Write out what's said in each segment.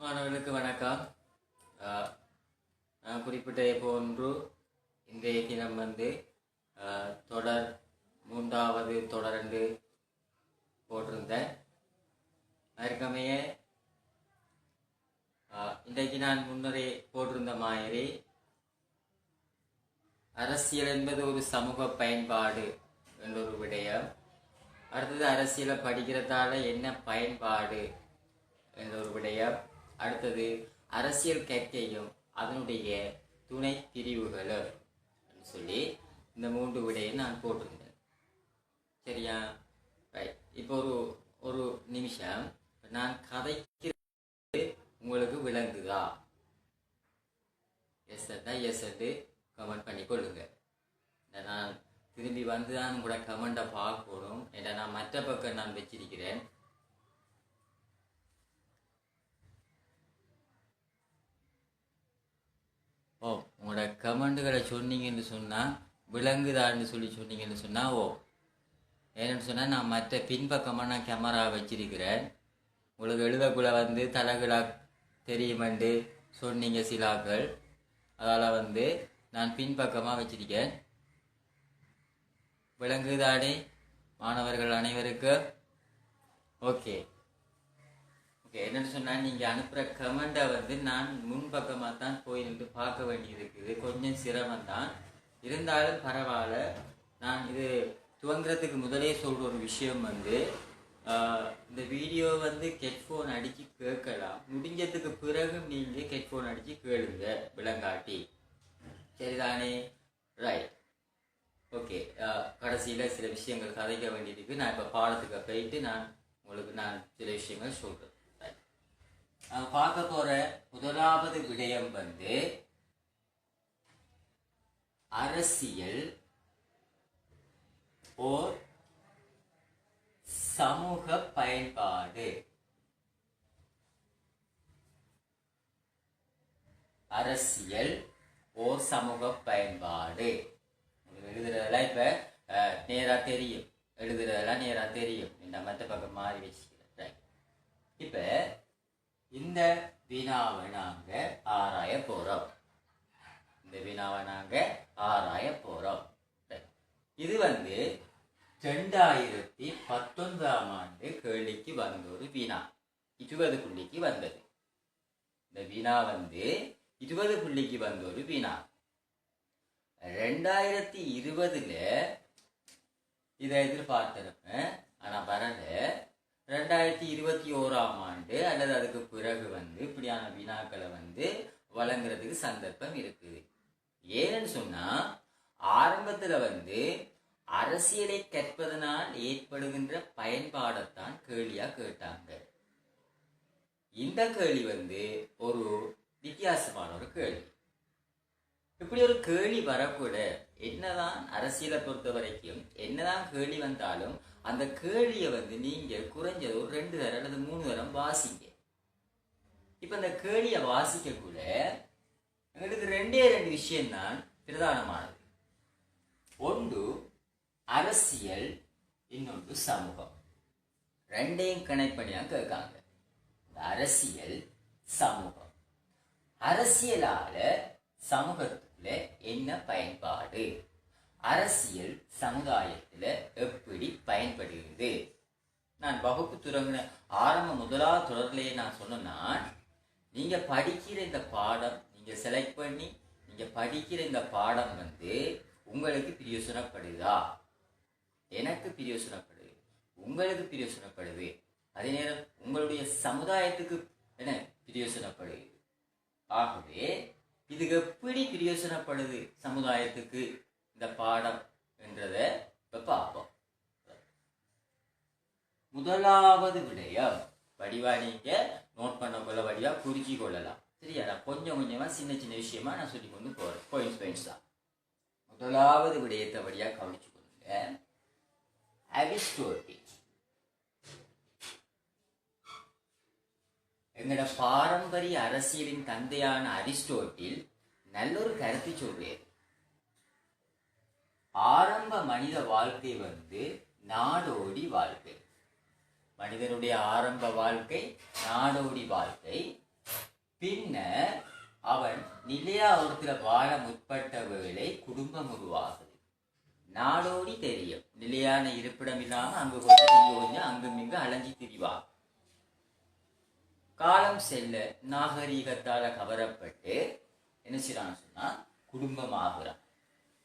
மாணவர்களுக்கு வணக்கம். நான் குறிப்பிட்ட போன்று இன்றைய தினம் தொடர் மூன்றாவது தொடர் என்று போட்டிருந்தேன். அதற்கமைய இன்றைக்கு நான் முன்னரே போட்டிருந்த மாதிரி அரசியல் என்பது ஒரு சமூக பயன்பாடு என்ற ஒரு விடயம். அடுத்தது அரசியலை படிக்கிறதால என்ன பயன்பாடு என்ற ஒரு விடயம். அடுத்தது அரசியல் கற்கையும் அதனுடைய துணை பிரிவுகளும் சொல்லி இந்த 3 விடையும் நான் போட்டிருந்தேன். சரியா? ரைட். இப்போ ஒரு நிமிஷம் நான் கதைக்கிறது உங்களுக்கு விளங்குதா? எஸ் என்று கமெண்ட் பண்ணி கொள்ளுங்க. நான் திரும்பி வந்து தான் உங்களோட கமெண்டை பார்க்கணும். ஏன்னா நான் மற்ற பக்கம் நான் வச்சிருக்கிறேன். உங்களோட கமெண்ட்டுகளை சொன்னீங்கன்னு சொன்னால் விளங்குதான்னு சொன்னீங்கன்னு சொன்னால் ஏன்னு சொன்னால் நான் மற்ற பின்பக்கமாக நான் கேமரா வச்சிருக்கிறேன். உங்களுக்கு எழுதக்குள்ள தலைகளா தெரியுமென்று சொன்னீங்க சிலாக்கள். அதால் நான் பின்பக்கமாக வச்சிருக்கேன். விளங்குதானே மாணவர்கள் அனைவருக்கும்? ஓகே. என்னன்னு சொன்னால் நீங்கள் அனுப்புகிற கமெண்டை நான் முன்பக்கமாக தான் போய் நின்று பார்க்க வேண்டியது இருக்குது. கொஞ்சம் சிரமம்தான், இருந்தாலும் பரவாயில்ல. நான் இது துவங்குறதுக்கு முதலே சொல்கிற ஒரு விஷயம் இந்த வீடியோ ஹெட்ஃபோன் அடித்து கேட்கலாம். முடிஞ்சதுக்கு பிறகு நீங்கள் ஹெட்ஃபோன் அடித்து கேளுங்க விளங்காட்டி. சரிதானே? ரைட். ஓகே. கடைசியில் சில விஷயங்கள் கதைக்க வேண்டியதுக்கு நான் இப்போ பாடத்துக்கு போயிட்டு உங்களுக்கு சில விஷயங்கள் சொல்கிறேன். பார்க்க போற முதலாவது விடயம் அரசியல் ஓர் சமூக பயன்பாடு. அரசியல் ஓர் சமூக பயன்பாடு. எழுதுறதெல்லாம் இப்ப நேரா தெரியும், எழுதுறதெல்லாம் நேரா தெரியும். இந்த மற்ற பக்கம் மாறி வச்சுக்கிறேன். இப்ப இந்த வினாவை நாங்க ஆராய போறோம். இது 2019ஆம் ஆண்டு கேள்விக்கு வந்த ஒரு வினா. 20 புள்ளிக்கு வந்தது. இந்த வினா 20 புள்ளிக்கு வந்த ஒரு வினா. 2020ல இதை எதிர்பார்த்திருப்பேன், ஆனா வரல. 2021ஆம் ஆண்டு அல்லது அதுக்கு பிறகு இப்படியான வினாக்களை வழங்குறதுக்கு சந்தர்ப்பம் இருக்குது. ஏன்னு சொன்னா ஆரம்பத்துல அரசியலை கற்பதனால் ஏற்படுகின்ற பயன்பாடைத்தான் கேள்வியா கேட்டாங்க. இந்த கேள்வி ஒரு வித்தியாசமான ஒரு கேள்வி. இப்படி ஒரு கேள்வி வரக்கூட என்னதான் அரசியலை பொறுத்த வரைக்கும் என்னதான் கேள்வி வந்தாலும் அந்த கேள்வியை நீங்க குறைஞ்சது ஒரு 2 தரம் அல்லது 3 தரம் வாசிங்க. இப்ப இந்த கேள்வியை வாசிக்க கூட எங்களுக்கு 2 விஷயம்தான் பிரதானமானது. ஒன்று அரசியல், இன்னொன்று சமூகம். 2ஐயும் கனெக்ட் பண்ணியா கேட்காங்க. அரசியல், சமூகம். அரசியலால சமூகத்துல என்ன பயன்பாடு, அரசியல் சமுதாயத்துல எப்படி பயன்படுகிறது? நான் வகுப்பு தொடங்கின முதலாவது தொடர்லேயே நான் சொன்னா, நீங்க படிக்கிற இந்த பாடம், நீங்க செலக்ட் பண்ணி நீங்க படிக்கிற இந்த பாடம் உங்களுக்கு பிரயோசனப்படுதா? எனக்கு பிரயோசனப்படுது, உங்களுக்கு பிரயோசனப்படுது. அதே நேரம் உங்களுடைய சமுதாயத்துக்கு என்ன பிரயோசனப்படுது. ஆகவே இது எப்படி பிரயோசனப்படுது சமுதாயத்துக்கு இந்த பாடம் என்றத பார்ப்போம். முதலாவது விடயம் வடிவா நீங்க நோட் பண்ண கொள்ள வடிவா குறிச்சி கொள்ளலாம். சரியா? கொஞ்சம் கொஞ்சமா சின்ன சின்ன விஷயமா நான் சொல்லி கொண்டு போறேன். பாயிண்ட்ஸ் தான். முதலாவது விடயத்தை வழியா கவனிச்சு கொள்ளுங்க. அரிஸ்டோட்டில், எங்கட பாரம்பரிய அரசியலின் தந்தையான அரிஸ்டோட்டில் நல்லொரு கருத்து சொல்றாரு. ஆரம்ப மனித வாழ்க்கை நாடோடி வாழ்க்கை. மனிதனுடைய ஆரம்ப வாழ்க்கை நாடோடி வாழ்க்கை. பின்னர் அவன் நிலையாவரத்துல வாழ முற்பட்ட வேளை குடும்பம் உருவாகுது. நாடோடி தெரியும், நிலையான இருப்பிடம் இல்லாம அங்கு கொஞ்சம் அங்கும் இங்கு அலைஞ்சி திரிவான். காலம் செல்ல நாகரீகத்தால கவரப்பட்டு என்ன செய்யறான்னு சொன்னா குடும்பம் ஆகுறான்.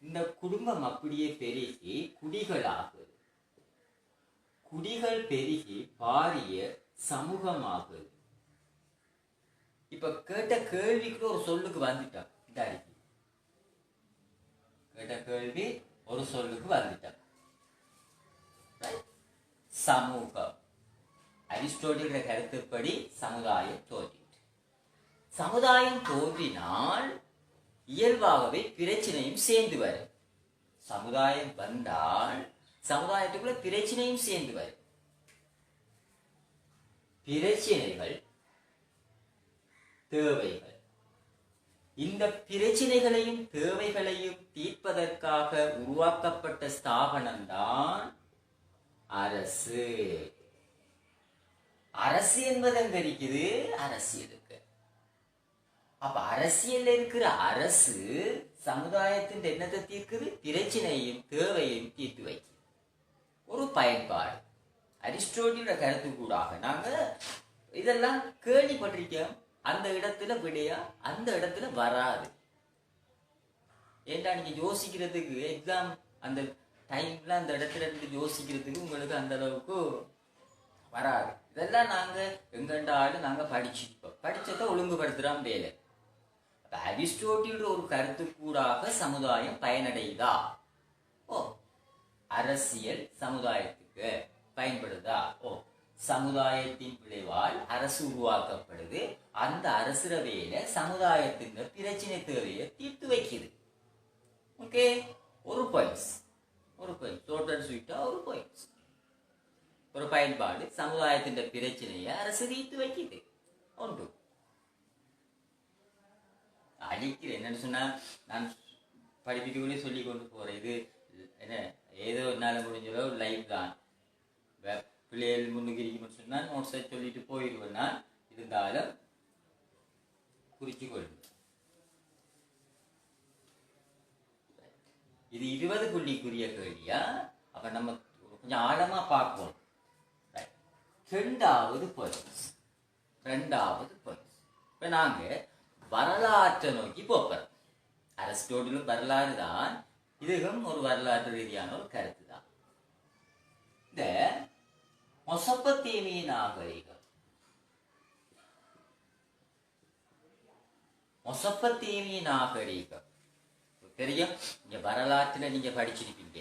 இந்த குடும்பம் அப்படியே பெருகி குடிகள் ஆகுது. குடிகள் பெருகி பாரிய சமூகமாகுது. இப்ப கேட்ட கேள்விக்கு ஒரு சொல்லுக்கு வந்துட்டான். கேட்ட கேள்வி ஒரு சொல்லுக்கு வந்துட்டான். சமூகம். அரிஸ்டோட்டில் கருத்துப்படி சமுதாயம் தோன்றிற்று. சமுதாயம் தோன்றினால் இயல்பாகவே பிரச்சனையும் சேர்ந்து வரும். சமுதாயம் வந்தால் சமுதாயத்துக்குள்ள பிரச்சனையும் சேர்ந்து வரும். பிரச்சனைகள், தேவைகள். இந்த பிரச்சனைகளையும் தேவைகளையும் தீர்ப்பதற்காக உருவாக்கப்பட்ட ஸ்தாபனம் தான் அரசு. அரசு என்பது எங்க இருக்குது? அரசியலுக்கு. அப்ப அரசியல் இருக்கிற அரசு சமுதாயத்தின் எண்ணத்தை தீர்க்குது, பிரச்சனையும் தேவையையும் தீர்த்து வைக்குது. ஒரு பயன்பாடு. அரிஸ்டோட்டில கருத்து கூடாக நாங்க இதெல்லாம் கேள்விப்பட்டிருக்கோம். அந்த இடத்துல விடையா அந்த இடத்துல வராது. ஏன்டா நீங்க யோசிக்கிறதுக்கு எக்ஸாம் அந்த டைம்ல அந்த இடத்துல இருந்து யோசிக்கிறதுக்கு உங்களுக்கு அந்த அளவுக்கு வராது. இதெல்லாம் நாங்க எங்கண்டாலும் நாங்க படிச்சுப்போம். படிச்சதை ஒழுங்குபடுத்துறோம் வேலை. அரிஸ்டோட்டில் ஒரு கருத்து கூடாக சமுதாயம் பயனடையுதா? ஓ, அரசியல் சமுதாயத்துக்கு பயன்படுதா? ஓ, சமுதாயத்தின் விளைவால் அரசு உருவாக்கப்படுது. அந்த அரசுற வேலை சமுதாயத்தின் பிரச்சனை தேவையை தீர்த்து வைக்குது. ஓகே, ஒரு பாயிண்ட்ஸ், டோட்டல் ஸ்வீட்டா ஒரு பாயிண்ட்ஸ். ஒரு பயன்பாடு சமுதாயத்தின் பிரச்சனையை அரசு தீர்த்து வைக்குது. ஒன்று அடிக்கிறேன். என்னன்னு சொன்னா நான் படிப்பிக்கவே சொல்லி கொண்டு போறேன். இது என்ன ஏதோ என்னால முடிஞ்சதோ லைவ் தான். பிள்ளைகள் முன்னுக்கு இருக்குன்னு சொன்னா நோட்ஸை சொல்லிட்டு போயிடுவேன். நான் இருந்தாலும் குறிச்சு கொள்ளுங்க. இது 20 புள்ளிக்குரிய கேள்வியா? அப்ப நம்ம கொஞ்சம் ஆழமா பார்ப்போம். ரெண்டாவது பாயிண்ட்ஸ். இப்ப நாங்க வரலாற்றை நோக்கி போகிறோம். அரிஸ்டோட்டிலும் வரலாறு தான், இதுவும் ஒரு வரலாற்று ரீதியான ஒரு கருத்து தான். இந்த மெசொப்பொத்தேமிய நாகரிகம், தெரியும். இங்க வரலாற்றுல நீங்க படிச்சிருப்பீங்க.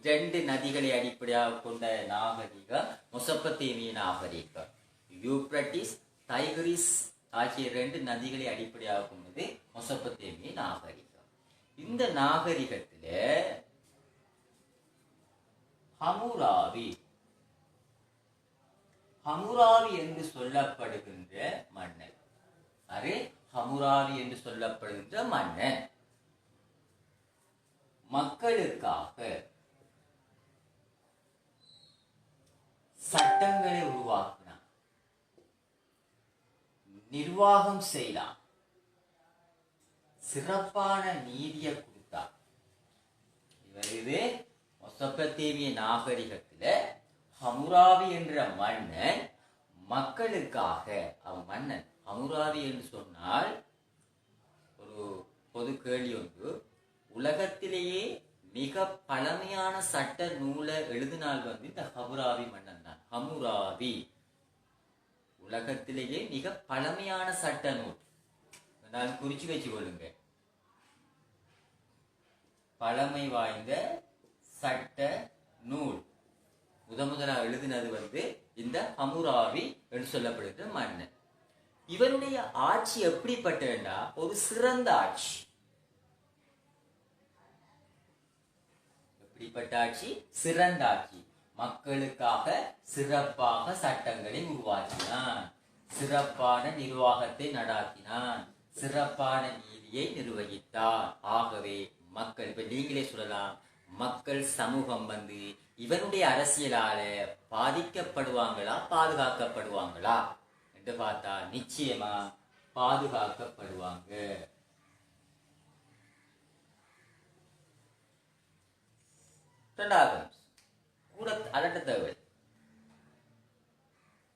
2 நதிகளை அடிப்படையாக கொண்ட நாகரிகம் மெசொப்பொத்தேமிய நாகரிகம். யூப்ரட்டிஸ், தைகிரிஸ் ஆகிய 2 நதிகளை அடிப்படையாக கொண்டது மெசொப்பொத்தேமிய நாகரிகம். இந்த நாகரிகத்துல ஹமுராபி என்று சொல்லப்படுகின்ற மன்னன். ஹமுராபி என்று சொல்லப்படுகின்ற மன்னன் மக்களுக்காக சட்டங்களை உருவாக்கினான், நிர்வாகம் செய்தான், சிறப்பான நீதியை கொடுத்தார். இவர் இது மெசொப்பொத்தேமிய நாகரிகத்துல ஹமுராபி என்ற மன்னன் மக்களுக்காக, அவன் மன்னன். ஹமுராபி என்று சொன்னால் ஒரு பொது கேள்வி ஒன்று, உலகத்திலேயே மிக பழமையான சட்ட நூலை எழுதினால் இந்த ஹமுராபி மன்னன் தான். ஹமுராபி உலகத்திலேயே மிக பழமையான சட்ட நூல். நான் குறிச்சு வச்சு கொள்ளுங்க. பழமை வாய்ந்த சட்ட நூல் முதலா எழுதினது இந்த ஹமுராபி என்று சொல்லப்படுகிற மன்னன். இவருடைய ஆட்சி எப்படிப்பட்டா ஒரு சிறந்த ஆட்சி. எப்படிப்பட்ட ஆட்சி? சிறந்த ஆட்சி. மக்களுக்காக சிறப்பாக சட்டங்களை உருவாக்கினான், சிறப்பான நிர்வாகத்தை நடாத்தினான், சிறப்பான நீதியை நிர்வகித்தார். ஆகவே மக்கள், இப்ப நீங்களே சொல்லலாம், மக்கள் சமூகம் இவனுடைய அரசியலால பாதிக்கப்படுவாங்களா பாதுகாக்கப்படுவாங்களா என்று பார்த்தா நிச்சயமா பாதுகாக்கப்படுவாங்க. இரண்டாவது கூட அலட்ட தேவை.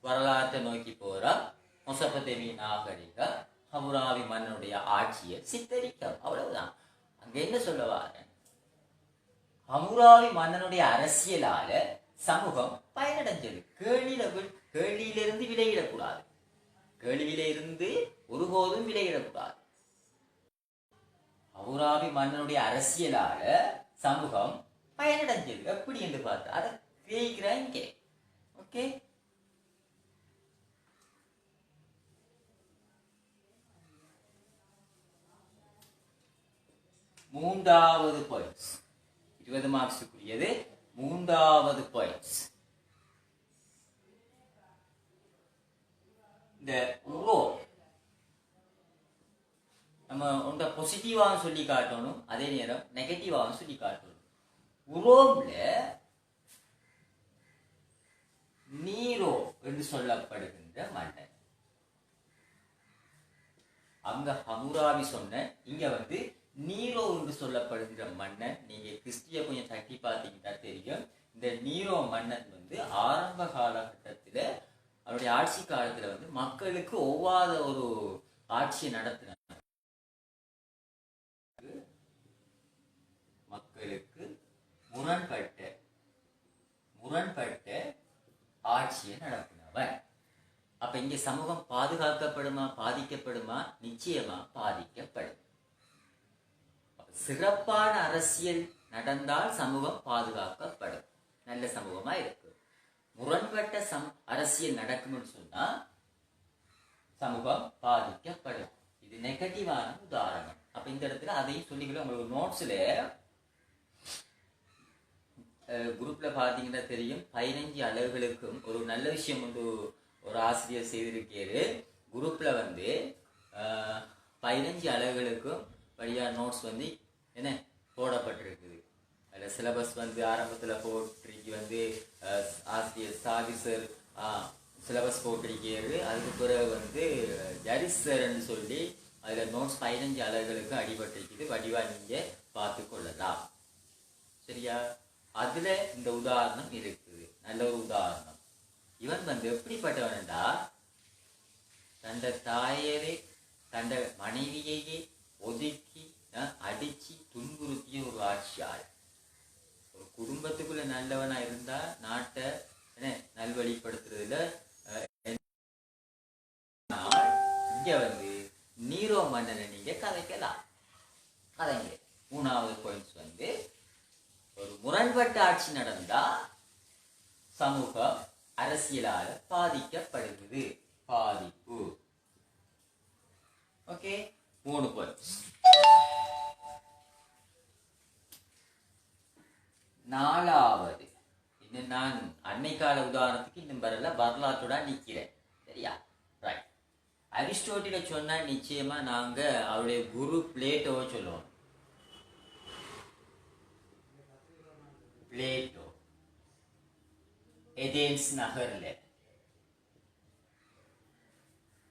வரலாற்றை நோக்கி போற மொசபதேமி நாகரிக ஹமுராபி மன்னனுடைய ஆட்சியை சித்தரிக்கும். அவ்வளவுதான். அங்க என்ன சொல்லுவாங்க? ஹமுராபி மன்னனுடைய அரசியலால சமூகம் பயனடைஞ்சது. கேள்வியிலிருந்து விலையிடக்கூடாது. கேள்வியில இருந்து ஒருபோதும் விலையிடக்கூடாது. ஹமுராபி மன்னனுடைய அரசியலால சமூகம் பயனடைஞ்சது. எப்படி என்று பார்த்து அதை கிரகிக்கிறேன் இங்கே. ஓகே, மூன்றாவது பாயிண்ட்ஸ் 20 மார்க்ஸுக்குரியது. மூன்றாவது பாயிண்ட்ஸ் இந்த உரோ நம்ம ஒன்றை பாசிட்டிவாக சொல்லி காட்டணும், அதே நேரம் நெகட்டிவாக சொல்லி காட்டணும். உரோம்ல நீரோ என்று சொல்லப்படுகின்ற மன்னன். அங்க ஹமுராபி சொன்ன, இங்க வந்து நீரோ என்று சொல்லப்படுகின்ற மன்னன். நீங்க கிறிஸ்டிய கொஞ்சம் தட்டி பார்த்தீங்கன்னா தெரியும். இந்த நீரோ மன்னன் வந்து ஆரம்ப காலகட்டத்தில் அவருடைய ஆட்சி காலத்துல வந்து மக்களுக்கு ஒவ்வாத ஒரு ஆட்சியை நடத்தின, மக்களுக்கு முரண்பட்ட ஆட்சியை நடத்தினவன். அப்ப இங்க சமூகம் பாதுகாக்கப்படுமா பாதிக்கப்படுமா? நிச்சயமா பாதிக்கப்படும். சிறப்பான அரசியல் நடந்தால் சமூகம் பாதுகாக்கப்படும், நல்ல சமூகமா இருக்கு. முரண்பட்ட அரசியல் நடக்கும்னு சொன்னா சமூகம் பாதிக்கப்படும். இது நெகட்டிவான உதாரணம். அப்ப இந்த இடத்துல அதையும் சொல்லிக்கலாம். உங்களுக்கு நோட்ஸ்ல குரூப்ல பாத்தீங்கன்னா தெரியும், 15 அலகுகளுக்கும் ஒரு நல்ல விஷயம் வந்து ஒரு ஆசிரியர் செய்திருக்காரு. குரூப்ல வந்து 15 அலகுகளுக்கும் வழியா நோட்ஸ் வந்து என்ன போடப்பட்டிருக்குது. அதில் சிலபஸ் வந்து ஆரம்பத்தில் போட்டிருக்கு வந்து ஆசிரியர் சாவி சார் சிலபஸ் போட்டிருக்காரு. அதுக்கு பிறகு வந்து ஜரிஸ் சார்ன்னு சொல்லி அதில் நோட்ஸ் 15 அலகுகளுக்கு அடிபட்டிருக்குது. வடிவாக நீங்கள் பார்த்து கொள்ளலாம். சரியா? அதில் இந்த உதாரணம் இருக்குது, நல்ல ஒரு உதாரணம். இவன் வந்து எப்படிப்பட்டவன்டா, தண்ட தாயரே தண்ட மனைவியையே ஒதுக்கி அடிச்சு துன்புறுத்திய ஒரு ஆட்சியாள். ஒரு குடும்பத்துக்குள்ள நல்லவனா இருந்தா நாட்டை என்ன நல்வழிப்படுத்துறதுல இங்க வந்து நீரோ மன்னனை நீங்க கதைக்கலாம். கதைங்க. மூணாவது பாயிண்ட்ஸ் வந்து ஒரு முரண்பட்ட ஆட்சி நடந்தா சமூகம் அரசியலால பாதிக்கப்படுகிறது. பாதிப்பு. Okay, 3 points. 4வது, இன்னும் நான் அன்னை கால உதாரணத்துக்கு இன்னும் வரல, வரலாற்றோட நிக்கிறேன். சரியா? ரைட். அரிஸ்டோட்டில சொன்னா நிச்சயமா நாங்க அவருடைய குரு பிளேட்டோவை சொல்லுவோம். பிளேட்டோ ஏதென்ஸ் நகர்ல,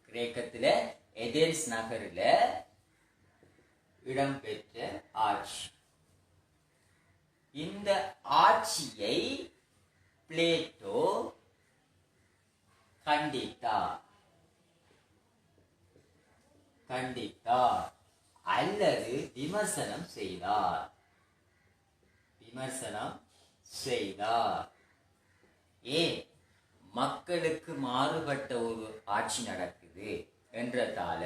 கிரேக்கத்துல ஏதென்ஸ் நகர்ல இடம்பெற்ற ஆட்சி. இந்த ஆட்சியை பிளேட்டோ கண்டித்தார் அல்லது விமர்சனம் செய்தார். ஏன்? மக்களுக்கு மாறுபட்ட ஒரு ஆட்சி நடக்குது என்றதால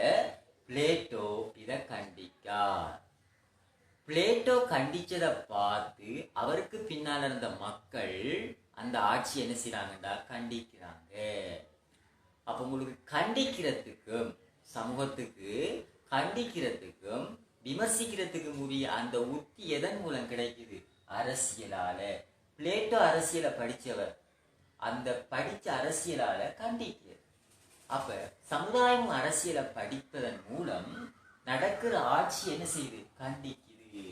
பிளேட்டோ இதை கண்டிக்கார். பிளேட்டோ கண்டிச்சதை பார்த்து அவருக்கு பின்னால் இருந்த மக்கள் அந்த ஆட்சி என்ன செய்யறாங்கடா, கண்டிக்கிறாங்க. அப்ப உங்களுக்கு கண்டிக்கிறதுக்கும் சமூகத்துக்கு கண்டிக்கிறதுக்கும் விமர்சிக்கிறதுக்கும் உரிய அந்த உத்தி எதன் மூலம் கிடைக்குது? அரசியலால. பிளேட்டோ அரசியலை படிச்சவர், அந்த படிச்ச அரசியலால கண்டிக்கிறது. அப்ப சமுதாயம் அரசியலை படிப்பதன் மூலம் நடக்கிற ஆட்சி என்ன செய்யுது? கண்டிக்குது.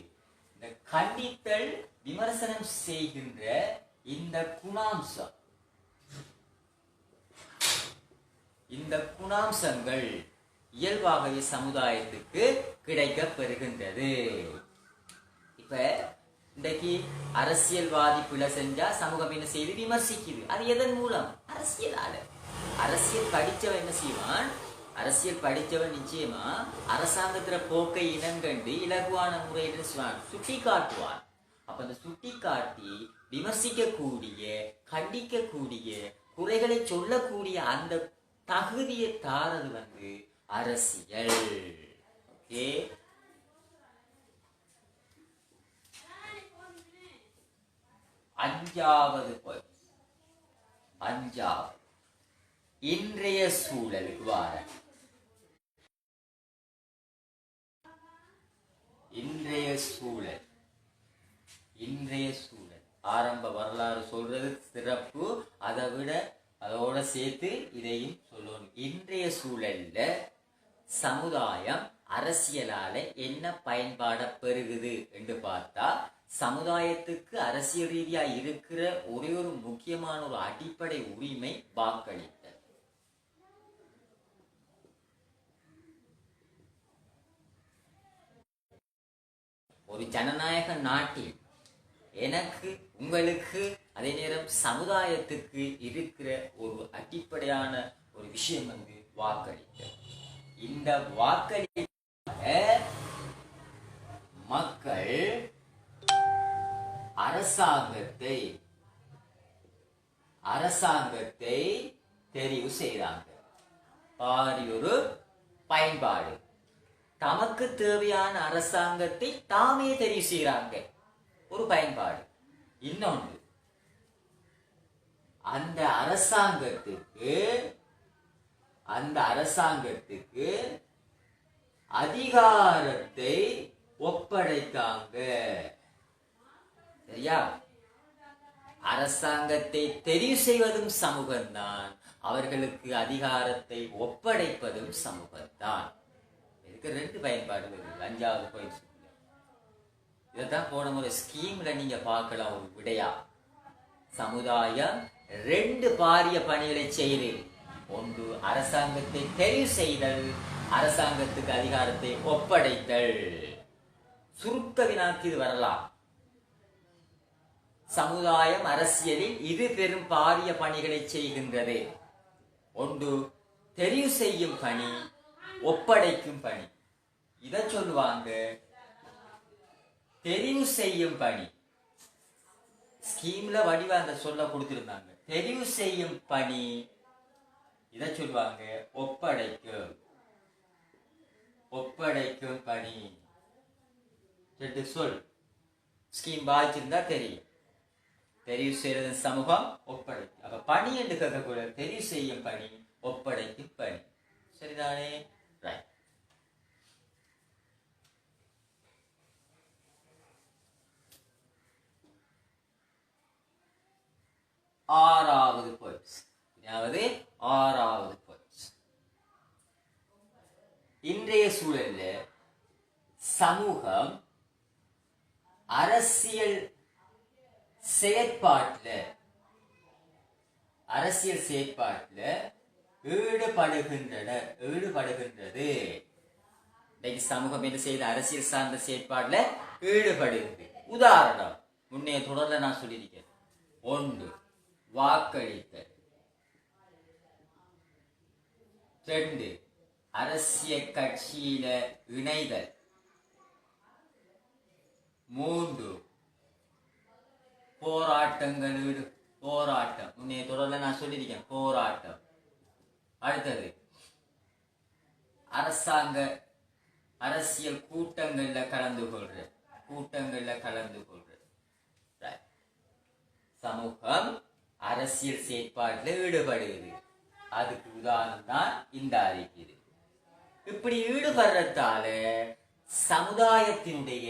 இந்த கண்டித்தல் விமர்சனம் செய்கின்ற இந்த குணாம்சங்கள் இயல்பாகவே சமுதாயத்துக்கு கிடைக்க பெறுகின்றது. இப்ப இன்றைக்கு அரசியல்வாதி பிழை செஞ்சா சமூகம் என்ன செய்து விமர்சிக்குது. அது எதன் மூலம்? அரசியலால. அரசியல் படிச்சவன் என்ன செய்வான்? அரசியல் படிச்சவன் நிச்சயமா அரசாங்கத்துல போக்கை இனங்கண்டு இலகுவான முறையில் சுட்டி காட்டுவான். அப்ப அந்த சுட்டி காட்டி விமர்சிக்கக்கூடிய, கண்டிக்கக்கூடிய, குறைகளை சொல்லக்கூடிய அந்த தகுதியை தாரது அரசியல். ஓகே, அஞ்சாவது இன்றைய சூழலுக்கு வார இன்றைய சூழல் ஆரம்ப வரலாறு சொல்றது சிறப்பு. அதை விட அதோட சேர்த்து இதையும் சொல்லணும். இன்றைய சூழல்ல சமுதாயம் அரசியலால என்ன பயன்பாட பெறுகுது என்று பார்த்தா, சமுதாயத்துக்கு அரசியல் ரீதியா இருக்கிற ஒரே ஒரு முக்கியமான ஒரு அடிப்படை உரிமை வாக்களித்தல். ஒரு ஜனநாயக நாட்டில் எனக்கு, உங்களுக்கு, அதே நேரம் சமுதாயத்துக்கு இருக்கிற ஒரு அடிப்படையான ஒரு விஷயம் வாக்களித்தல். இந்த வாக்களித்த மக்கள் அரசாங்கத்தை தெரிவு செய்தாங்க. பாரியொரு பயன்பாடு. தமக்கு தேவையான அரசாங்கத்தை தாமே தெரிவு செய்யறாங்க, ஒரு பயன்பாடு. இன்னொன்று, அந்த அரசாங்கத்துக்கு அதிகாரத்தை ஒப்படைத்தாங்க. சரியா? அரசாங்கத்தை தெரிவு செய்வதும் சமூகம்தான், அவர்களுக்கு அதிகாரத்தை ஒப்படைப்பதும் சமூகம்தான். இதுக்கு ரெண்டு பயன்பாடு இருக்கு. அஞ்சாவது பாயிண்ட் இதைத்தான் போன முறை ஸ்கீம்ல நீங்க பார்க்கலாம். ஒரு விடையா சமுதாயம் ரெண்டு பாரிய பணிகளை செய்து, ஒன்று அரசாங்கத்தை தெரிவு செய்தல், அரசாங்கத்துக்கு அதிகாரத்தை ஒப்படைத்தல். சுருக்க வினாக்கு இது வரலாம். சமுதாயம் அரசியலில் இரு பெரும் பாரிய பணிகளை செய்கின்றது. ஒன்று தெரிவு செய்யும் பணி, ஒப்படைக்கும் பணி. இதை சொல்லுவாங்க தெரிவு செய்யும் பணி. ஸ்கீம்ல வடிவ அந்த சொல்ல கொடுத்திருந்தாங்க. தெரிவு செய்யும் பணி, இதை சொல்லுவாங்க ஒப்படைக்கும் பணி. ரெண்டு சொல் ஸ்கீம் பாதிச்சிருந்தா தெரியும். தெரிவு செய்யறது சமூகம், ஒப்படைக்கும். அப்ப பணி என்று கேட்கக்கூட தெரிவு செய்யும் பணி, ஒப்படைக்கும் பணி. சரிதானே? ரைட். ஆறாவது பாயிண்ட். இன்றைய சூழல்ல சமூகம் அரசியல் செயற்பாட்டுல ஈடுபடுகின்றது. இன்னைக்கு சமூகம் என்ன செய்து? அரசியல் சார்ந்த செயற்பாடுல ஈடுபடுகிறது. உதாரணம் முன்னைய தொடர்ல நான் சொல்லியிருக்கேன். ஒன்று வாக்களித்தல், ரெண்டு அரசியல் கட்சியில இணைதல், மூன்று போராட்டம். முன்னைய தொடர்ல நான் சொல்லியிருக்கேன் போராட்டம். அடுத்தது அரசியல் கூட்டங்கள்ல கலந்து கொள்றது. சமூகம் அரசியல் செயற்பாட்டுல ஈடுபடுகிறது. அதுக்கு உதாரணம் தான் இந்த அறிக்கை. இப்படி ஈடுபடுறதால சமுதாயத்தினுடைய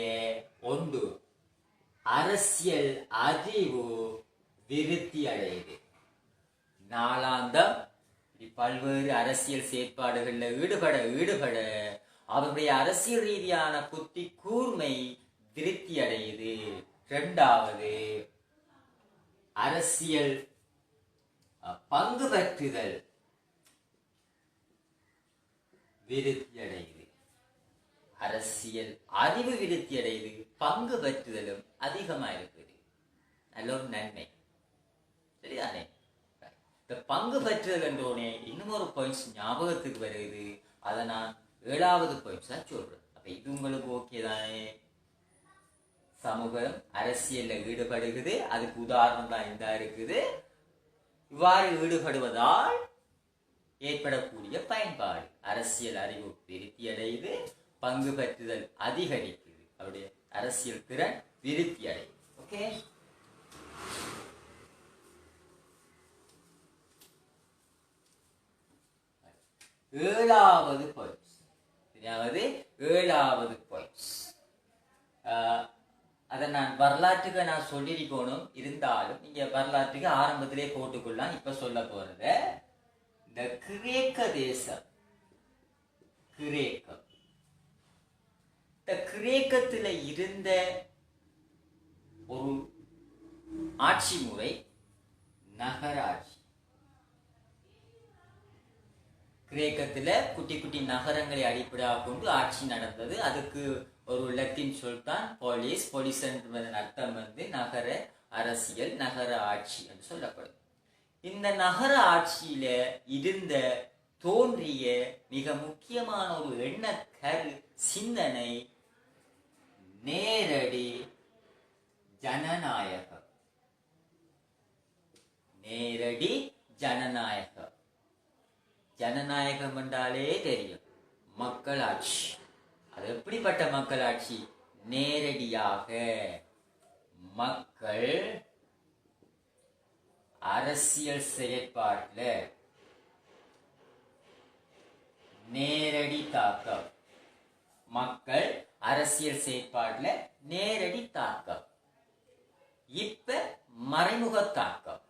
ஒன்று அரசியல் அறிவு விருத்தி அடையுது. நாளாந்தம் பல்வேறு அரசியல் செயற்பாடுகள்ல ஈடுபட அவருடைய அரசியல் ரீதியான புத்தி கூர்மை விருத்தி அடையுது. இரண்டாவது அரசியல் பங்கு பற்றுதல் விருத்தி அடையுது. அரசியல் அறிவு விருத்தி அடையுது. பங்கு பெற்றுதலும் அதிகமா இருக்குது. நல்ல ஒரு நன்மை. சரிதானே? இந்த பங்கு பெற்றுதல் என்றோனே இன்னும் ஒரு பாயிண்ட்ஸ் ஞாபகத்துக்கு வருது. அதை நான் 7வது பாயிண்ட்ஸா சொல்றேன். அப்ப இது உங்களுக்கு ஓகே தானே? சமூகம் அரசியல்ல ஈடுபடுகிறது. அதுக்கு உதாரணம் தான் இந்த இருக்குது. இவ்வாறு ஈடுபடுவதால் ஏற்படக்கூடிய பயன்பாடு அரசியல் அறிவு விருத்தி அடையுது. பங்கு பெற்றுதல் அதிகரிக்குது. அவருடைய அரசியல் திறன் விருத்தி அடையுது. ஓகே, ஏழாவது பாயிண்ட்ஸ். அதாவது 7வது பாயிண்ட்ஸ். அதை நான் வரலாற்றுக்கு நான் சொல்லிருக்கணும். இருந்தாலும் நீங்க வரலாற்றுக்கு ஆரம்பத்திலே போட்டுக்கொள்ளலாம். இப்ப சொல்ல போறது இந்த கிரேக்க தேசம். கிரேக்கம், இந்த கிரேக்கத்துல இருந்த ஒரு ஆட்சி முறை நகராட்சி. கிரேக்கத்துல குட்டி குட்டி நகரங்களை அடிப்படையாக கொண்டு ஆட்சி நடந்தது. அதுக்கு ஒரு லத்தீன் சொல் தான் போலீஸ். போலீஸ் என்பதன் அர்த்தம் நகர அரசியல், நகர ஆட்சி என்று சொல்லப்படும். இந்த நகர ஆட்சியில இருந்த தோன்றிய மிக முக்கியமான ஒரு எண்ண கரு சிந்தனை நேரடி ஜனநாயகம். நேரடி ஜனநாயகம். ஜனநாயகம் என்றாலே தெரியும், மக்களாட்சி. அது எப்படிப்பட்ட மக்களாட்சி? நேரடியாக மக்கள் அரசியல் செயற்பாட்டில் நேரடி தாக்கம். மக்கள் அரசியல் செயற்பாட்டில் நேரடி தாக்கம். இப்ப மறைமுக தாக்கம்.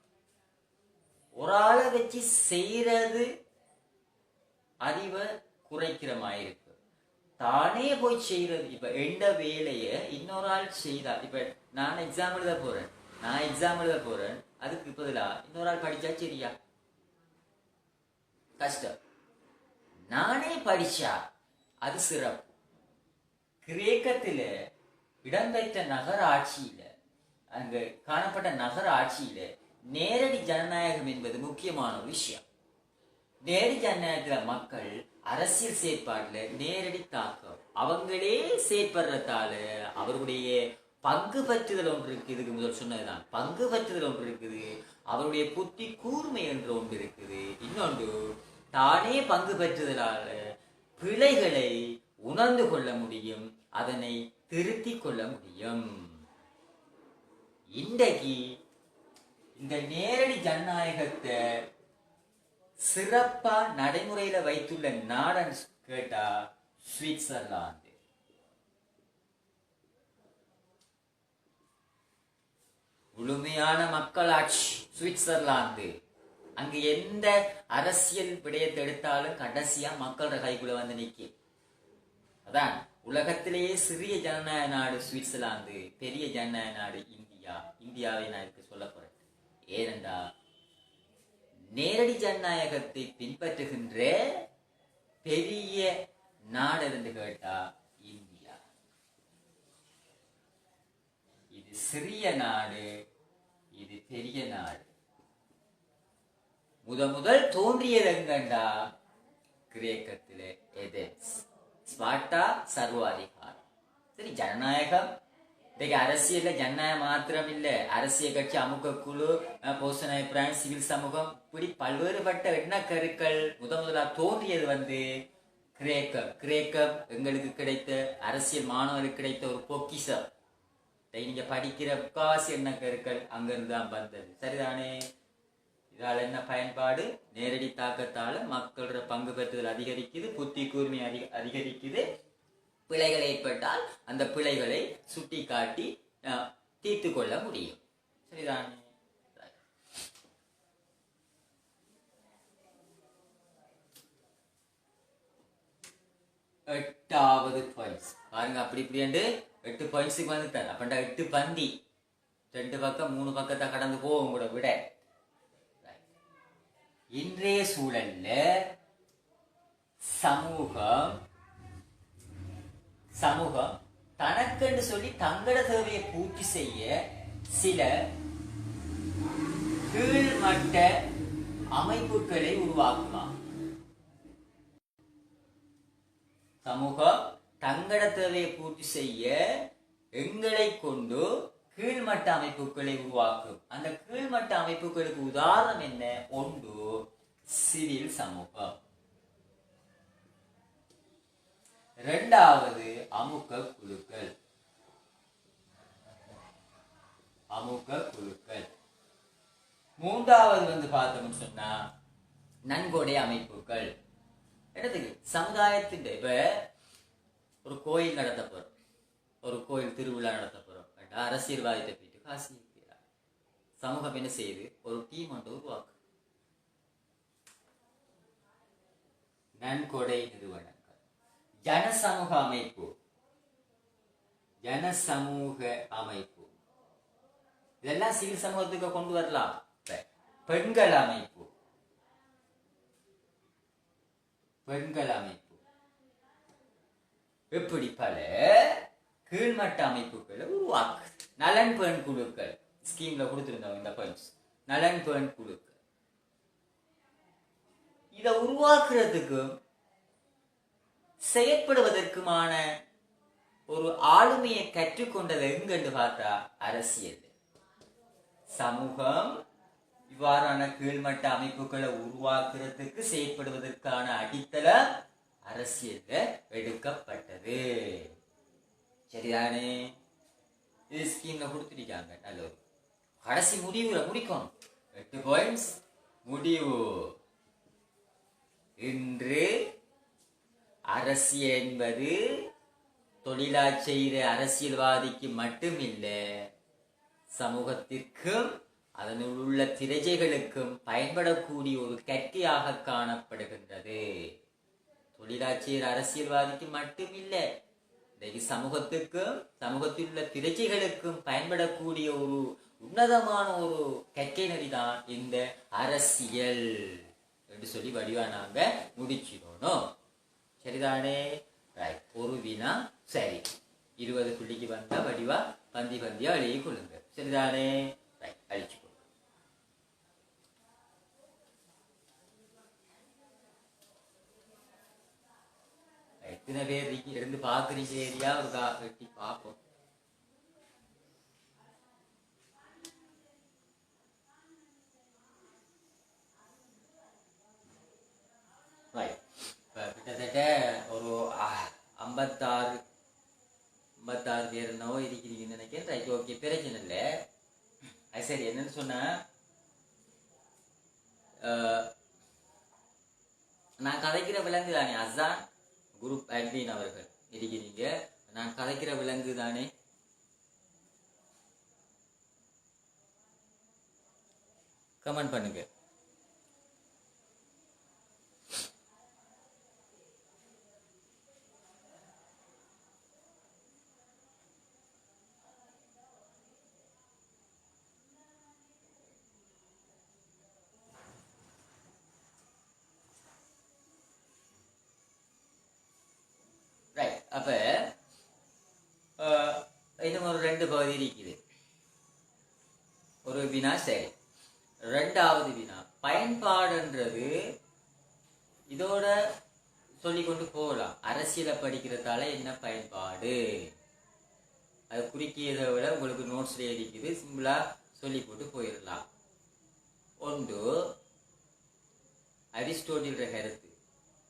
ஒரு ஆளை வச்சு செய்யறது அறிவை குறைக்கிற மாதிரி இருக்கு. தானே போய் செய்யறது. இப்ப எந்த வேலைய இன்னொரு ஆள் செய்தா, இப்ப நான் எக்ஸாம் எழுத போறேன், அதுக்கு பதிலா இன்னொரு ஆள் படிச்சா சரியா? கஷ்டம். நானே படிச்சா அது சிறப்பு. கிரேக்கத்தில இடம்பெற்ற நகர ஆட்சியில, அங்க காணப்பட்ட நகர ஆட்சியில நேரடி ஜனநாயகம் என்பது முக்கியமான ஒரு விஷயம். நேரடி ஜனநாயகத்துல மக்கள் அரசியல் செயற்பாட்டுல நேரடி தாக்கம். அவங்களே செயற்படுறதால அவருடைய பங்கு பற்றுதல் ஒன்று இருக்கு. இதுக்கு முதல் சொன்னதுதான், பங்கு பற்றுதல் ஒன்று இருக்குது. அவருடைய புத்தி கூர்மை என்று ஒன்று இருக்குது. இன்னொன்று, தானே பங்கு பெற்றுதலால பிழைகளை உணர்ந்து கொள்ள முடியும், அதனை திருத்தி கொள்ள முடியும். இன்றைக்கு இந்த நேரடி ஜனநாயகத்தை சிறப்பா நடைமுறையில வைத்துள்ள நாடன் கேட்டா சுவிட்சர்லாந்து. முழுமையான மக்களாட்சி சுவிட்சர்லாந்து. அங்கு எந்த அரசியல் விடயத்தை எடுத்தாலும் கடைசியா மக்களோட கைக்குள்ள வந்து நிற்கும். அதான் உலகத்திலேயே சிறிய ஜனநாயக நாடு சுவிட்சர்லாந்து, பெரிய ஜனநாயக நாடு இந்தியா. இந்தியாவை நான் இதுக்கு சொல்ல போறேன். ஏனென்றா நேரடி ஜனநாயகத்தை பின்பற்றுகின்ற பெரிய நாடு என்று கேட்டா இந்தியா. இது சிறிய நாடு, இது பெரிய நாடு. முதல் தோன்றியது எங்கண்டா கிரேக்கத்திலே ஏதென்ஸ். ஸ்பார்ட்டா சர்வாதிகாரம். சரி, ஜனநாயகம் இன்னைக்கு அரசியல்ல ஜனநாயகம் மாத்திரம் இல்ல, அரசியல் கட்சி, அமுக குழு, போஷண அபிப்பிராயம், சிவில் சமூகம், இப்படி பல்வேறுபட்ட எண்ண கருக்கள் முதலா தோன்றியது கிரேக்கம். கிரேக்கம் எங்களுக்கு கிடைத்த, அரசியல் மாணவர்களுக்கு கிடைத்த ஒரு பொக்கிஷம். நீங்க படிக்கிற முக்காவாசி எண்ண கருக்கள் அங்கிருந்து தான் வந்தது. சரிதானே? இதால என்ன பயன்பாடு? நேரடி தாக்கத்தால மக்களோட பங்கு பெற்றுதல் அதிகரிக்குது, புத்தி கூர்மை அதிகரிக்குது. பிழைகள் ஏற்பட்டால் அந்த பிழைகளை சுட்டி காட்டி தீர்த்து கொள்ள முடியும். சரிதானே? எட்டாவது பாயிண்ட்ஸ் பாருங்க. அப்படி இப்படி 8 பாயிண்ட்ஸுக்கு வந்துட்டார். அப்ப 8 பந்தி 2 பக்கம் 3 பக்கத்தை கடந்து போகும் கூட விட. இன்றைய சூழல்ல சமூகம் சமூகம் தனக்கென்று சொல்லி தங்கள தேவையை பூர்த்தி செய்ய சில கீழ்மட்ட அமைப்புகளை உருவாக்கலாம். சமூகம் தங்கள தேவையை பூர்த்தி செய்ய எங்களை கொண்டு கீழ்மட்ட அமைப்புகளை உருவாக்கும். அந்த கீழ்மட்ட அமைப்புகளுக்கு உதாரணம் என்ன? ஒன்று சிவில் சமூகம், இரண்டாவது அமுக்க குழுக்கள். மூன்றாவது பார்த்தோம்னு சொன்னா நன்கொடை அமைப்புகள். என்னதுக்கு? சமுதாயத்தின் இப்ப ஒரு கோயில் நடத்த போறோம், ஒரு கோயில் திருவிழா நடத்த போறோம், அரசியல்வாதிட்ட போயிட்டு காசு இருக்கிறார். சமூகம் என்ன செய்யுது? ஒரு டீம் ஒன்று உருவாக்கு. நன்கொடை நிறுவனங்கள், ஜனசமூக அமைப்பு, இதெல்லாம் சிவில் சமூகத்துக்கு கொண்டு வரலாம். பெண்கள் அமைப்பு இப்படி பல கீழ்மட்ட அமைப்புகளை உருவாக்கு. நலன் பெண் குழுக்கள் ஸ்கீம்ல கொடுத்திருந்தோம் இந்த பாயிண்ட்ஸ். நலன் பெண் குழுக்கள் இதை உருவாக்குறதுக்கும் செயற்படுவதற்குமான ஒரு ஆளுமையை கற்றுக்கொண்டது எங்கன்னு பார்த்தா அரசியல். சமூகம் இவ்வாறான கீழ்மட்ட அமைப்புகளை உருவாக்குறதுக்கு செயற்படுவதற்கான அடித்தளம் அரசியல்ல எடுக்கப்பட்டது. சரிதானே? இது ஸ்கீம்ல கொடுத்துருக்காங்க. நல்ல ஒரு கடைசி முடிவுல முடிக்கணும். 8 பாயிண்ட்ஸ் முடிவு. இன்று அரசியல் என்பது தொழிலா செய்கிற அரசியல்வாதிக்கு மட்டுமில்லை, சமூகத்திற்கும் அதனுள் உள்ள திரைச்சைகளுக்கும் பயன்படக்கூடிய ஒரு கற்கையாக காணப்படுகின்றது. தொழிலாட்சியர் அரசியல்வாதிக்கு மட்டுமில்லை, இன்றைக்கு சமூகத்துக்கும் சமூகத்தில் உள்ள திரைச்சைகளுக்கும் பயன்படக்கூடிய ஒரு உன்னதமான ஒரு கற்கை நெறிதான் இந்த அரசியல் என்று சொல்லி வடிவா நாங்க முடிச்சிடணும். சரிதானே? ஒரு வினா சரி. 20 புள்ளிக்கு வந்தா வடிவா பந்தியா அழிய கொள்ளுங்க. சரிதானே? அழிச்சு கொள்ளுங்க. எத்தனை பேர் இருந்து பாக்குறீங்க? ஏரியா ஒரு வெட்டி பார்ப்போம். கிட்டத்தட்ட ஒரு 56 பேர் என்னவோ இருக்கிறீங்கன்னு நினைக்கிறேன். ரைட், ஓகே, பிரச்சனை இல்லை. அது சரி. என்னன்னு சொன்னா, நான் கதைக்கிற விலங்கு தானே அசான் குரூப் அட்மின் அவர்கள் இருக்கிறீங்க. நான் கதைக்கிற விலங்கு தானே? கமெண்ட் பண்ணுங்க. அப்ப இன்னும் ஒரு 2 பகுதி இருக்குது. ஒரு வினா சரி. 2வது வினா பயன்பாடுன்றது இதோட சொல்லிக்கொண்டு போகலாம். அரசியலை படிக்கிறதால என்ன பயன்பாடு, அது குறிக்கியதை விட உங்களுக்கு நோட்ஸ்ல இருக்குது, சிம்பிளா சொல்லி போட்டு போயிடலாம். ஒன்று அரிஸ்டோட்டில் கருத்து,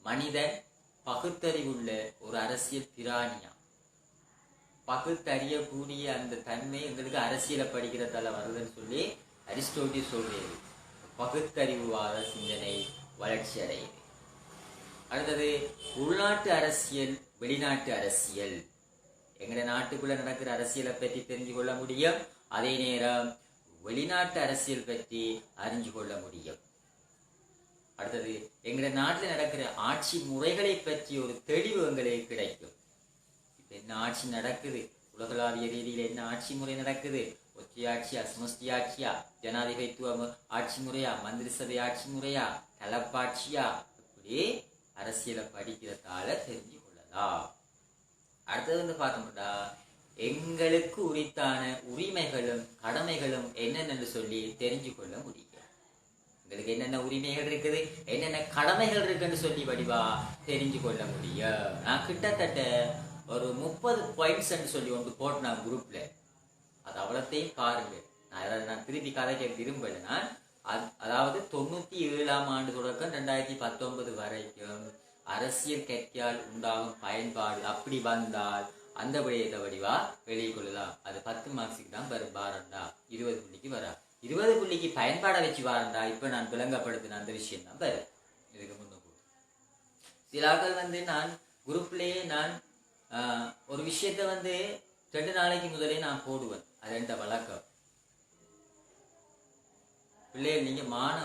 மனிதன் பகுத்தறிவுள்ள ஒரு அரசியல் பிராணியா. பகுத்தறியக்கூடிய அந்த தன்மை எங்களுக்கு அரசியலை படிக்கிறதால வருதுன்னு சொல்லி அரிஸ்டோட்டில் சொல்றது. பகுத்தறிவுவாத சிந்தனை வளர்ச்சி அடையுது. அடுத்தது உள்நாட்டு அரசியல், வெளிநாட்டு அரசியல். எங்கட நாட்டுக்குள்ள நடக்கிற அரசியலை பற்றி தெரிஞ்சு கொள்ள முடியும், அதே நேரம் வெளிநாட்டு அரசியல் பற்றி அறிஞ்சு கொள்ள முடியும். அடுத்தது எங்கட நாட்டில் நடக்கிற ஆட்சி முறைகளை பற்றி ஒரு தெளிவு எங்களுக்கு கிடைக்கும். இப்ப என்ன ஆட்சி நடக்குது, உலகளாவிய ரீதியில என்ன ஆட்சி முறை நடக்குது, ஒற்றையாட்சியா, சமஷ்டி ஆட்சியா, ஜனாதிபதித்துவ ஆட்சி முறையா, மந்திரி சபை ஆட்சி முறையா, கலப்பாட்சியா, இப்படி அரசியலை படிக்கிறதால தெரிஞ்சு கொள்ளலாம். அடுத்தது வந்து பார்த்தோம்னா எங்களுக்கு உரித்தான உரிமைகளும் கடமைகளும் என்னென்னு சொல்லி தெரிஞ்சு கொள்ள முடியும். உங்களுக்கு என்னென்ன உரிமைகள் இருக்குது, என்னென்ன கடமைகள் இருக்குன்னு சொல்லி வடிவா தெரிஞ்சு கொள்ள முடியும். நான் கிட்டத்தட்ட ஒரு 30 பாயிண்ட்ஸ் சொல்லி ஒன்று போட்டேன் குரூப்ல. அது அவ்வளோத்தையும் பாருங்க. நான் திருப்பி கதைக்க விரும்பல. நான் அதாவது 97ஆம் ஆண்டு தொடக்கம் 2019 வரைக்கும் அரசியல் கட்சியால் உண்டாகும் பயன்பாடு அப்படி வந்தால் அந்த விடயத்தை வடிவா வெளியே கொள்ளலாம். அது 10 மார்க்ஸுக்கு தான் வரும். பாரண்டா 20 புள்ளிக்கு வரா. 20 புள்ளிக்கு பயன்பாடை வச்சு வாரண்டா இப்ப நான் விளங்கப்படுத்தின அந்த விஷயம் தான் வரும். இதுக்கு முன்னுக்கு சிலாக்கள் வந்து நான் குரூப்லயே நான் ஒரு விஷயத்த வந்து 2 நாளைக்கு முதலே நான் போடுவேன். அது என்ற வழக்கம். பிள்ளைகள் நீங்க